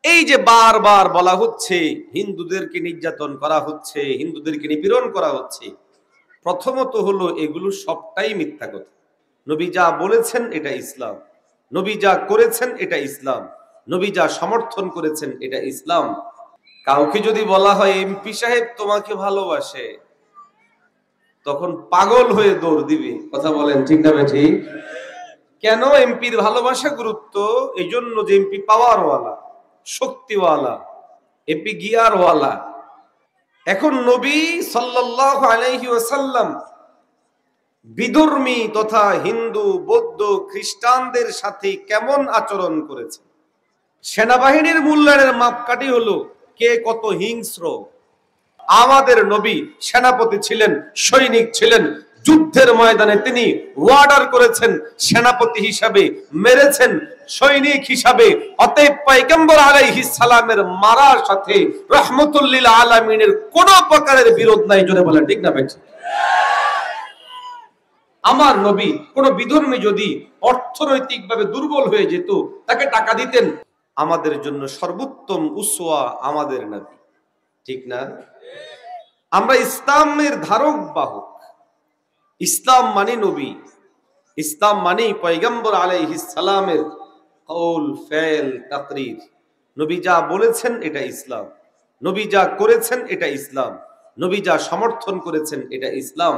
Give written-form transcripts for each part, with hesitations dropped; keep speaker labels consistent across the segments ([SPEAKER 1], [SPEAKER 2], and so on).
[SPEAKER 1] এই যে বারবার বলা হচ্ছে হিন্দুদেরকে নির্যাতন করা হচ্ছে, হিন্দুদেরকে নিপীড়ন করা হচ্ছে, প্রথমত হলো এগুলো সবটাই মিথ্যা কথা। নবী যা বলেছেন এটা ইসলাম, নবী যা করেছেন এটা ইসলাম, নবী যা সমর্থন করেছেন এটা ইসলাম। কাউকে যদি বলা হয় এমপি সাহেব তোমাকে ভালোবাসে, তখন পাগল হয়ে দৌড় দিবে। কথা বলেন ঠিক না ঠিক? কেন এমপির ভালোবাসা গুরুত্ব? এই জন্য যে এমপি পাওয়ারওয়ালা, শক্তিওয়ালা, এমপি গিয়ারওয়ালা। এখন নবী সাল্লাল্লাহু আলাইহি ওয়াসাল্লাম বিধর্মী তথা হিন্দু, বৌদ্ধ, খ্রিস্টানদের সাথে কেমন আচরণ করেছে? সেনাবাহিনীর মূল্যায়নের মাপকাঠি হলো কে কত হিংস্র। আমাদের নবী সেনাপতি ছিলেন, সৈনিক ছিলেন, যুদ্ধের ময়দানে তিনি ওয়ার্ডার করেছেন, সেনাপতি হিসাবে মেরেছেন, সৈনিক হিসাবে। অতএব পয়গম্বর আলাইহিস সালামের মারার সাথে রাহমাতুল লিল আলামিনের কোন প্রকারের বিরোধ নাই। জোরে বলেন ঠিক না ভাই? আমার নবী কোন বিধর্মী যদি অর্থনৈতিকভাবে দুর্বল হয়ে যেত, তাকে টাকা দিতেন। আমাদের জন্য সর্বোত্তম উসওয়া আমাদের নবী, ঠিক না? আমরা ইসলামের ধারক বাহক। ইসলাম মানে নবী, ইসলাম মানে পয়গম্বর আলাইহিস সালামের কওল, ফেল, তাকরীর। নবী যা বলেছেন এটা ইসলাম, নবী যা করেছেন এটা ইসলাম, নবী যা সমর্থন করেছেন এটা ইসলাম।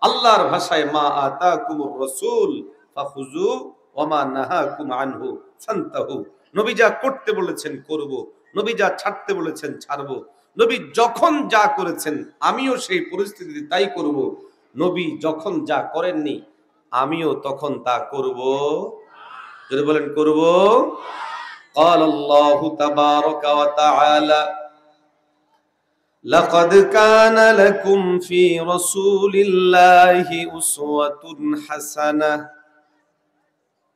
[SPEAKER 1] আল্লাহর ভাষায় মা আতাকুমুর রাসূল ফাখুযু ওয়া মা নাহাকুম আনহু ফান্তাহু। নবী যা করতে বলেছেন করব, নবী যা ছাড়তে বলেছেন ছাড়ব। নবী যখন যা করেছেন আমিও সেই পরিস্থিতিতে তাই করব। নবী যখন যা করেননি আমিও তখন তা করব। যদি বলেন করব। قال الله تبارك وتعالى لقد كان لكم في رسول الله أسوة حسنة।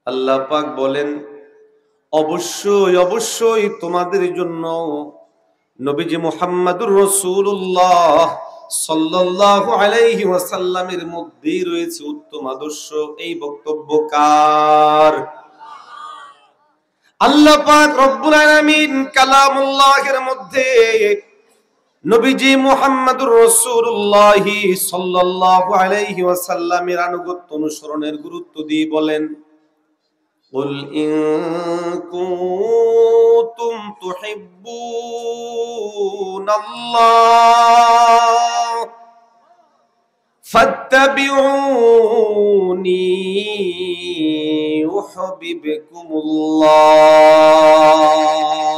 [SPEAKER 1] আল্লাহ পাক বলেন অবশ্যই অবশ্যই তোমাদের জন্য নবীজি মুহাম্মদুর রাসূলুল্লাহ সাল্লাল্লাহু আলাইহি ওয়াসাল্লামের মধ্যে রয়েছে উত্তম আদর্শ। এই বক্তব্য কার? আল্লাহ পাক রব্বুল আলামিন কালামুল্লাহের মধ্যে নবীজি মুহাম্মদুর রাসূলুল্লাহ সাল্লাল্লাহু আলাইহি ওয়াসাল্লামের আনুগত্য অনুসরণের গুরুত্ব দিয়ে বলেন কুল ইন কুনতুম তুহিব্বুনাল্লাহ ফাত্তাবিউনি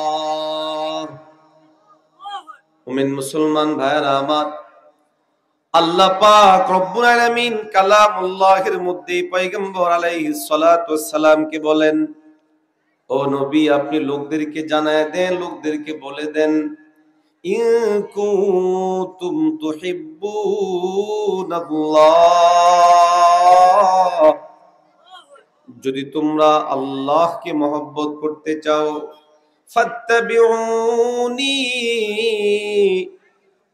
[SPEAKER 1] ইউহিব্বুকুমুল্লাহ। মুমিন মুসলমান ভাইরা আমার, আল্লাহ পাক রব্বুল আলামিন কালামুল্লাহের মধ্যে পয়গম্বর আলাইহিস সালাতু ওয়াস সালামকে বলেন ও নবী আপনি লোকদেরকে জানায় দেন, লোকদেরকে বলে দেন ইন কুনতুম তুহিব্বুনাল্লাহ, যদি তোমরা আল্লাহকে মহব্বত করতে চাও, ফাত্তাবিউনি,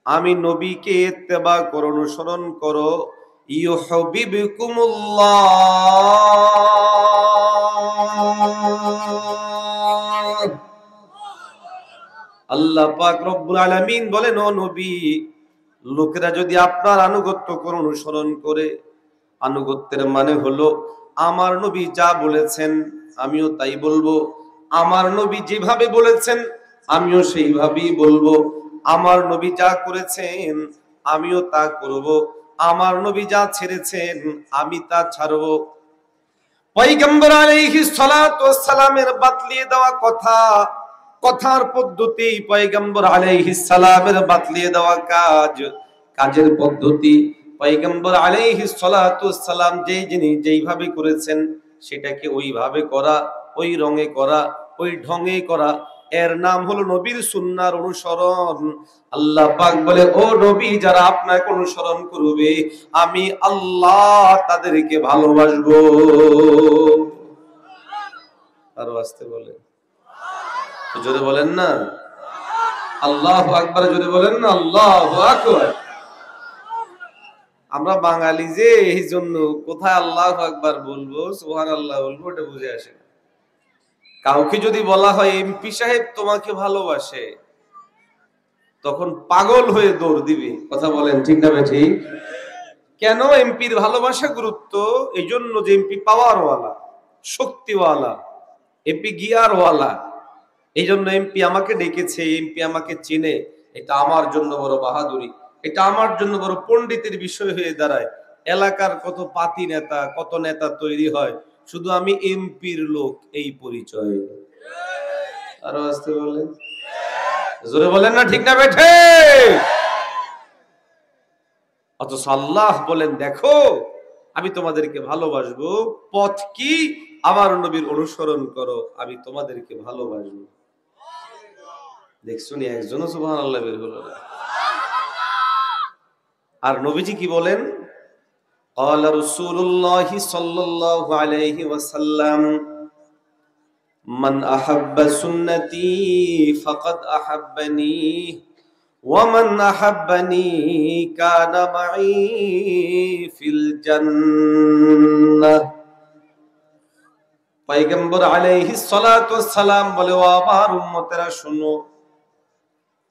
[SPEAKER 1] আমি নবীকে ইত্তেবা করো, অনুসরণ করো, ইউহিব্বুকুমুল্লাহ। আল্লাহ পাক রব্বুল আলামিন বলেন ও নবী লোকেরা যদি আপনার আনুগত্য করে, অনুসরণ করে, আনুগত্যের মানে হলো আমার নবী যা বলেছেন আমিও তাই বলবো, আমার নবী যেভাবে বলেছেন আমিও সেইভাবেই বলবো, আমার নবী যা করেছেন আমিও তা করব, আমার নবী যা ছেড়েছেন আমি তা ছাড়ব। পয়গম্বর আলাইহিস সালাতু ওয়াস সালামের বাতলিয়ে দেওয়া কথা, কথার পদ্ধতি, পয়গম্বর আলাইহিস সালামের বাতলিয়ে দেওয়া কাজ, কাজের পদ্ধতি, পয়গম্বর আলাইহিস সালাতু ওয়াস সালাম যেই জিনিস যেইভাবে করেছেন সেটাকে ওইভাবে করা, ওই রঙে করা, ওই ঢঙে করা, এর নাম হলো নবীর সুন্নাহর অনুসরণ। আল্লাহ পাক বলে ও নবী যারা আপনাকে অনুসরণ করবে আমি আল্লাহ তাদেরকে ভালোবাসবো। আরো আসতে বলে, জোরে বলেন না আল্লাহু আকবার, জোরে বলেন না আল্লাহু আকবার। আমরা বাঙালি যে এই জন্য কোথায় আল্লাহু আকবার বলবো, সুবহানাল্লাহ বলবো, ওটা বুঝে আসে না। কাউকে যদি বলা হয় এমপি সাহেব তোমাকে ভালোবাসে, তখন পাগল হয়ে দৌড় দিবে। কথা বলেন ঠিক না ঠিক? কেন? এমপির ভালোবাসা গুরুত্ব এই জন্য যে এমপি পাওয়ারওয়ালা, শক্তিওয়ালা, এমপি গিয়ারওয়ালা। এই জন্য এমপি আমাকে ডেকেছে, এমপি আমাকে চিনে, এটা আমার জন্য বড় বাহাদুরি, এটা আমার জন্য বড় পণ্ডিতের বিষয় হয়ে দাঁড়ায়। এলাকার কত পাতি নেতা, কত নেতা তৈরি হয়, শুধু আমি এমপির লোক এই পরিচয়। আরো আসতে বলেন, জোরে বলেন না ঠিক না বেঠে? অথচ আল্লাহ বলেন দেখো আমি তোমাদেরকে ভালোবাসবো, পথ কি? আমার নবীর অনুসরণ করো, আমি তোমাদেরকে ভালোবাসবো। দেখছুন একজনও সুবহানাল্লাহ বের হলো না। আর নবীজি কি বলেন? ক্বালা রাসূলুল্লাহ সাল্লাল্লাহু আলাইহি ওয়াসাল্লাম মান আহাব্বা সুন্নতি ফাকাদ আহাব্বানি ওয়া মান আহাব্বানি কানা মাই ফিল জান্নাহ। পয়গম্বর আলাইহিস সালাতু ওয়াস সালাম বলে, ও আমার উম্মতেরা শুনো,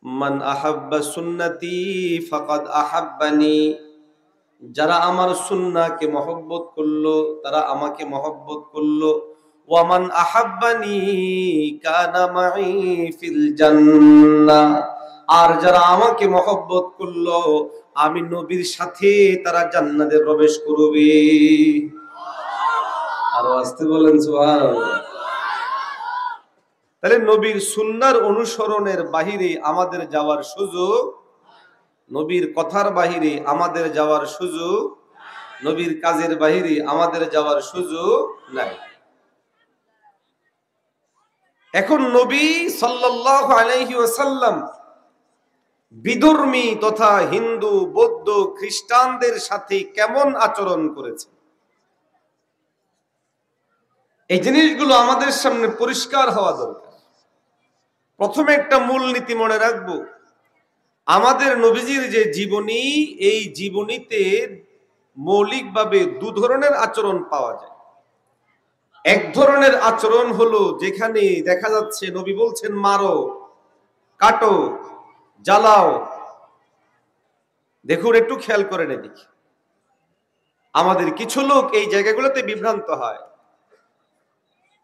[SPEAKER 1] মান আহাব্বা সুন্নতি ফাকাদ আহাব্বানি, যারা আমার সুন্নাহকে মহব্বত করলো তারা আমাকে মহব্বত করলো। ওয়া মান আহাব্বানি কানা মাই ফিল জান্নাহ, আর যারা আমাকে মহব্বত করলো আমি নবীর সাথে তারা জান্নাতে প্রবেশ করবে। আরো আসতে বলেন সুবহানাল্লাহ। তাহলে নবীর সুন্নাহর অনুসরণের বাহিরে আমাদের যাওয়ার সুযোগ, নবীর কথার বাহিরে আমাদের যাওয়ার সুযোগ, নবীর কাজের বাহিরে আমাদের যাওয়ার সুযোগ নাই। এখন নবী সাল্লাল্লাহু আলাইহি ওয়াসাল্লাম বিধর্মী তথা হিন্দু, বৌদ্ধ, খ্রিস্টানদের সাথে কেমন আচরণ করেছে, এই জিনিসগুলো আমাদের সামনে পরিষ্কার হওয়া দরকার। প্রথমে একটা মূলনীতি মনে রাখবো, আমাদের নবীজির যে জীবনী, এই জীবনীতে মৌলিকভাবে দু ধরনের আচরণ পাওয়া যায়। এক ধরনের আচরণ হলো যেখানে দেখা যাচ্ছে নবী বলছেন মারো, কাটো, জ্বালাও। দেখুন একটু খেয়াল করে দেখি, আমাদের কিছু লোক এই জায়গাগুলোতে বিভ্রান্ত হয়।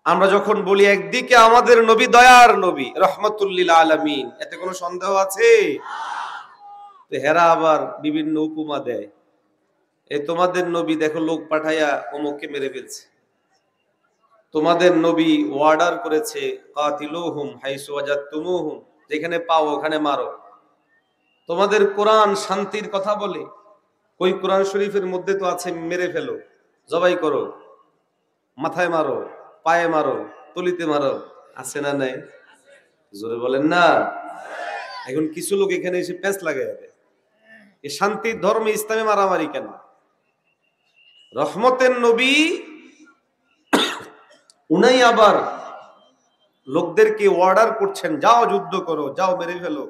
[SPEAKER 1] আমরা যখন বলি একদিকে আমাদের নবী দয়ার নবী, রহমতুল লিল আলামিন, এতে কোনো সন্দেহ আছে? তো হেরা আবার বিভিন্ন উপমা দেয়, এই তোমাদের নবী দেখো লোক পাঠাইয়া অমুককে মেরে ফেলছে, তোমাদের নবী অর্ডার করেছে কাতিলুহুম হাইসু ওয়াজাদতুমুহুম, যেখানে পাও ওখানে মারো। তোমাদের কোরআন শান্তির কথা বলে, ওই কোরআন শরীফের মধ্যে তো আছে মেরে ফেলো, জবাই করো, মাথায় মারো, পায়ে মারো, তলিতে মারো, আছে না নাই? জোরে বলেন না। এখন কিছু লোক এখানে এসে প্যাঁচ লাগাই যাবে, এই শান্তির ধর্মে ইসলামে মারামারি কেন? রহমতের নবী উনাই আবার লোকদেরকে অর্ডার করছেন, যাও যুদ্ধ করো, যাও মেরে ফেলো,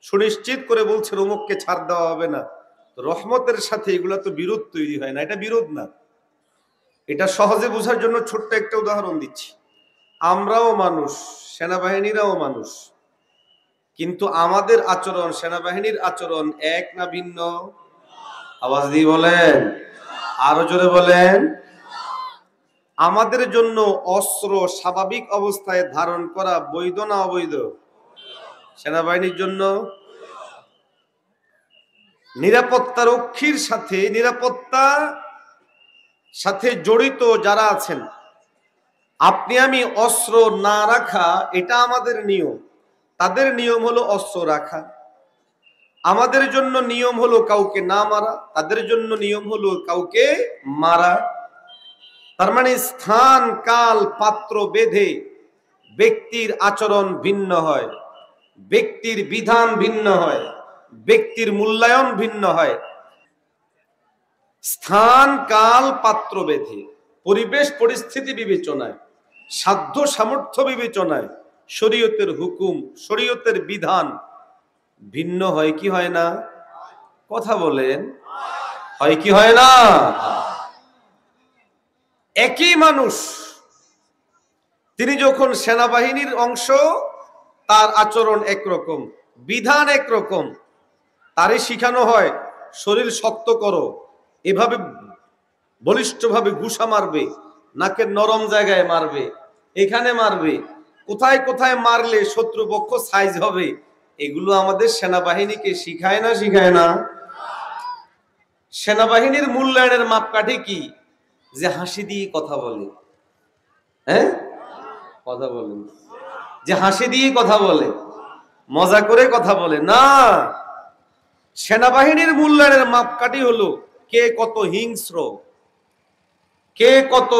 [SPEAKER 1] সুনিশ্চিত করে বলছেন অমুককে ছাড় দেওয়া হবে না। রহমতের সাথে এগুলা তো বিরোধ তৈরি হয় না, এটা বিরোধ না। এটা সহজে বোঝার জন্য ছোট্ট একটা উদাহরণ দিচ্ছি। আমরাও মানুষ, সেনাবাহিনীরাও মানুষ, কিন্তু আমাদের আচরণ সেনাবাহিনীর আচরণ এক না ভিন্ন? আওয়াজ দিয়ে বলেন, আরো জোরে বলেন। আমাদের জন্য অস্ত্র স্বাভাবিক অবস্থায় ধারণ করা বৈধ না অবৈধ? সেনাবাহিনীর জন্য নিরাপত্তা রক্ষীর সাথে, নিরাপত্তার সাথে জড়িত যারা আছেন, আপনি আমি অস্ত্র না রাখা এটা আমাদের নিয়ম, তাদের নিয়ম হলো অস্ত্র রাখা। আমাদের জন্য নিয়ম হলো কাউকে না মারা, তাদের জন্য নিয়ম হলো কাউকে মারা। তার মানে স্থান, কাল, পাত্র বেঁধে ব্যক্তির আচরণ ভিন্ন হয়, ব্যক্তির বিধান ভিন্ন হয়, ব্যক্তির মূল্যায়ন ভিন্ন হয়। স্থান, কাল, পাত্র বেঁধে, পরিবেশ পরিস্থিতি বিবেচনায়, সাধ্য সামর্থ্য বিবেচনায় শরীয়তের হুকুম, শরীয়তের বিধান ভিন্ন হয় কি হয় না? কথা বলেন, হয় কি হয় না? একই মানুষ তিনি যখন সেনাবাহিনীর অংশ, তার আচরণ একরকম, বিধান একরকম, তারই শিখানো হয় শরীর শক্ত করো, এভাবে বলিষ্ঠভাবে ঘুষা মারবে, নাকের নরম জায়গায় মারবে, এখানে মারবে, কোথায় কোথায় মারলে শত্রুপক্ষ সাইজ হবে, এগুলো আমাদের সেনাবাহিনীকে শিখায় না? শিখায় না? সেনাবাহিনীর মূল্যায়নের মাপকাঠি কি? যে হাসি দিয়ে কথা বলে। হ্যাঁ, কথা বলেন, যে হাসি দিয়ে কথা বলে, মজা করে কথা বলে না। সেনাবাহিনীর মূল্যায়নের মাপকাঠি হলো কে কত হিংস্র, কে কত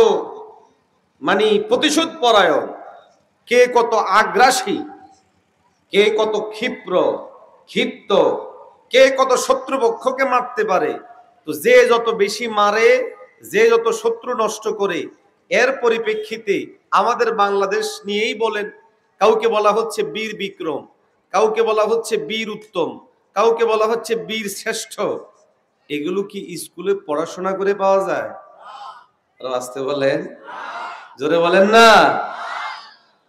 [SPEAKER 1] প্রতিশোধ পরায়ণ, কে কত আগ্রাসী, কে কত ক্ষিপ্ত, কে কত শত্রুপক্ষকে মারতে পারে। তো যে যত বেশি মারে, যে যত শত্রু নষ্ট করে, এর পরিপ্রেক্ষিতে আমাদের বাংলাদেশ নিয়েই বলেন, কাউকে বলা হচ্ছে বীর বিক্রম, কাউকে বলা হচ্ছে বীর উত্তম, কাউকে বলা হচ্ছে বীর শ্রেষ্ঠ। এগুলো কি স্কুলে পড়াশোনা করে পাওয়া যায়? আসতে বলেন, জোরে বলেন না।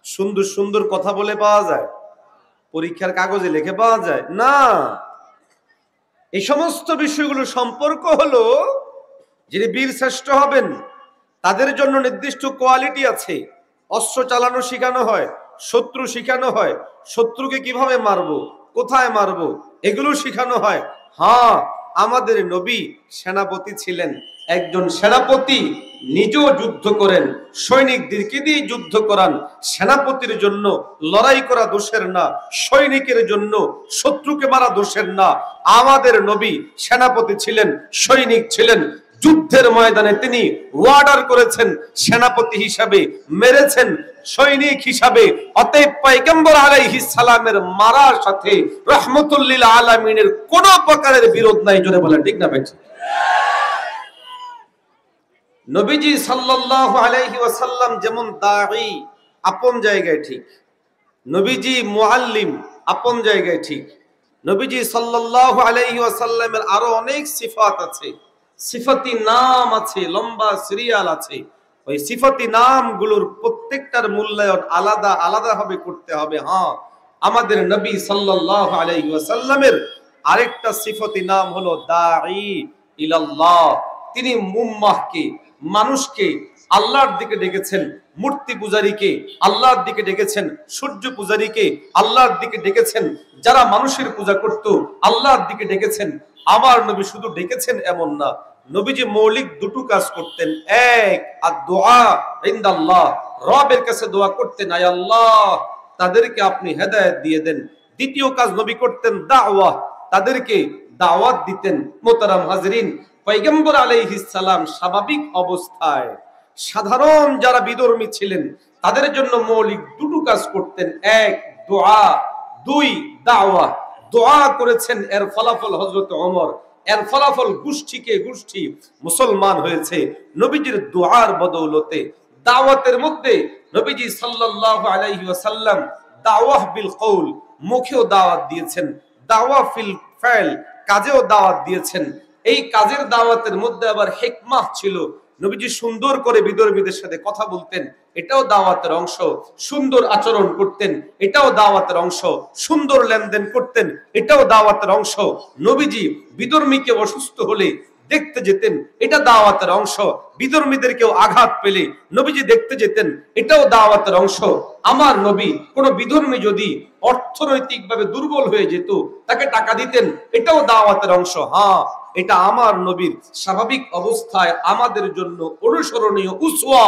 [SPEAKER 1] সুন্দর সুন্দর কথা বলে পাওয়া যায়? পরীক্ষার কাগজে লিখে পাওয়া যায় না। এই সমস্ত বিষয়গুলো সম্পর্ক হলো, যিনি বীর শ্রেষ্ঠ হবেন তাদের জন্য নির্দিষ্ট কোয়ালিটি আছে। অস্ত্র চালানো শেখানো হয়, শত্রু শেখানো হয়, শত্রুকে কিভাবে মারবো, কোথায় মারবো, এগুলো শেখানো হয়। হ্যাঁ, আমাদের নবী সেনাপতি ছিলেন। একজন সেনাপতি নিজেও যুদ্ধ করেন, সৈনিকদেরকে দিয়ে যুদ্ধ করান। সেনাপতির জন্য লড়াই করা দোষের না, সৈনিকের জন্য শত্রুকে মারা দোষের না। আমাদের নবী সেনাপতি ছিলেন, সৈনিক ছিলেন। যুদ্ধের ময়দানে তিনি ওয়ার্ডার করেছেন, সেনাপতি হিসাবে মেরেছেন, সৈনিক হিসাবে। অতএব পয়গম্বর আলাইহিস সালামের মারার সাথে রাহমাতুল লিল আলামিনের কোন প্রকারের বিরোধ নাই। জোরে বলেন ঠিক না ভাই? নবীজি সাল্লাল্লাহু আলাইহি ওয়াসাল্লাম যেমন দাঈ, আপন জায়গায় ঠিক। নবীজি মুআল্লিম, আপন জায়গায় ঠিক। নবীজি সাল্লাল্লাহু আলাইহি ওয়াসাল্লামের আরো অনেক সিফাত আছে, সিফাতি নাম আছে, লম্বা সিরিয়াল আছে। ওই সিফাতি নামগুলোর প্রত্যেকটার মূল্যায়ন আলাদা আলাদা ভাবে করতে হবে। হ্যাঁ, আমাদের নবী সাল্লাল্লাহু আলাইহি ওয়াসাল্লামের আরেকটা সিফাতি নাম হলো দাঈ ইলাল্লাহ। তিনি উম্মাহকে, মানুষকে আল্লাহর দিকে ডেকেছেন। মূর্তি পূজারীকে আল্লাহর দিকে ডেকেছেন, সূর্য পূজারীকে আল্লাহর দিকে ডেকেছেন, যারা মানুষের পূজা করত আল্লাহর দিকে ডেকেছেন। আমার নবী শুধু ডেকেছেন এমন না, নবীজি মৌলিক দুটো কাজ করতেন। এক, আদ-দুআ ইনদাল্লাহ, রবের কাছে দোয়া করতেন, আয় আল্লাহ তাদেরকে আপনি হেদায়েত দিয়ে দেন। দ্বিতীয় কাজ নবী করতেন দাওয়া, তাদেরকে দাওয়াত দিতেন। মোহতারাম হাজরিন, পয়গম্বর আলাইহিস সালাম স্বাভাবিক অবস্থায় সাধারণ যারা বিধর্মী ছিলেন তাদের জন্য মৌলিক দুটো কাজ করতেন। এক, দোয়া, দুই, দাওয়া। দোয়া করেছেন, এর ফলাফল হযরত ওমর, এর ফলাফল গোষ্ঠীকে গোষ্ঠী মুসলমান হয়েছে নবীজির দোয়ার বদৌলতে। দাওয়াতের মধ্যে নবীজি সাল্লাল্লাহু আলাইহি ওয়াসাল্লাম দাওয়াহ বিল কওল, মুখেও দাওয়াত দিয়েছেন, দাওয়া ফিল ফাইল, কাজেও দাওয়াত দিয়েছেন। এই কাজের দাওয়াতের মধ্যে আবার হিকমাহ ছিল। নবীজি সুন্দর করে বিধর্মীদের সাথে কথা বলতেন, এটাও দাওয়াতের অংশ। সুন্দর আচরণ করতেন, এটাও দাওয়াতের অংশ। সুন্দর লেনদেন করতেন, এটাও দাওয়াতের অংশ। নবীজি বিধর্মীকে অসুস্থ হলে দেখতে যেতেন, এটা দাওয়াতের অংশ। বিধর্মীদেরকেও আঘাত পেলে নবীজি দেখতে যেতেন, এটাও দাওয়াতের অংশ। আমার নবী কোন বিধর্মী যদি অর্থনৈতিকভাবে দুর্বল হয়ে যেত, তাকে টাকা দিতেন, এটাও দাওয়াতের অংশ। হ্যাঁ, এটা আমার নবীর স্বাভাবিক অবস্থায় আমাদের জন্য অনুসরণীয় উসওয়া।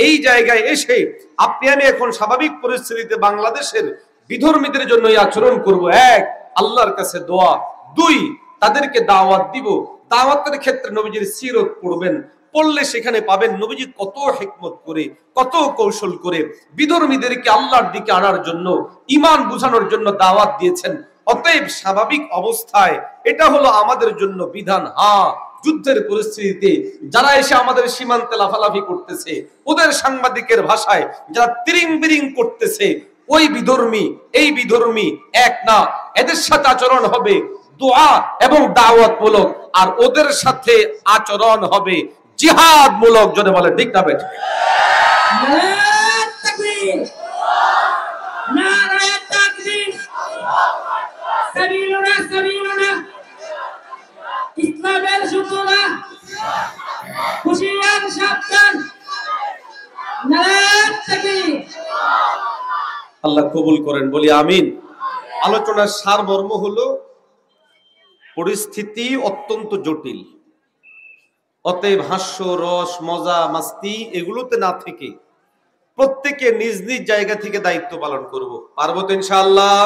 [SPEAKER 1] এই জায়গায় এসে আপনি আমি এখন স্বাভাবিক পরিস্থিতিতে বাংলাদেশের বিধর্মীদের জন্য এই আচরণ করব। এক, আল্লাহর কাছে দোয়া। দুই, তাদেরকে দাওয়াত দিব। দাওয়াতের ক্ষেত্রে নবীজির সিরত পড়বেন, পড়লে সেখানে পাবেন নবীজি কত হিকমত করে, কত কৌশল করে বিধর্মীদেরকে আল্লাহর দিকে আনার জন্য, ঈমান বুঝানোর জন্য দাওয়াত দিয়েছেন। অতএব স্বাভাবিক অবস্থায় এটা হলো আমাদের জন্য বিধান। হ্যাঁ, যুদ্ধের পরিস্থিতিতে যারা এসে আমাদের সীমান্তে লাফালাফি করতেছে, ওদের সাংবাদিকের ভাষায় যারা তিরিং বিরিং করতেছে, ওই বিধর্মী এই বিধর্মী এক না। এদের সাথে আচরণ হবে দোয়া এবং দাওয়াত মূলক, আর ওদের সাথে আচরণ হবে জিহাদ মূলক। যদি বলে ঠিক না বেঠিক? আল্লাহ কবুল করেন, বলি আমিন। আলোচনার সারমর্ম হলো পরিস্থিতি অত্যন্ত জটিল, অতএব হাস্য রস মজা মাস্তি এগুলোতে না থেকে প্রত্যেকে নিজ নিজ জায়গা থেকে দায়িত্ব পালন করব। পারবো তো ইনশাআল্লাহ?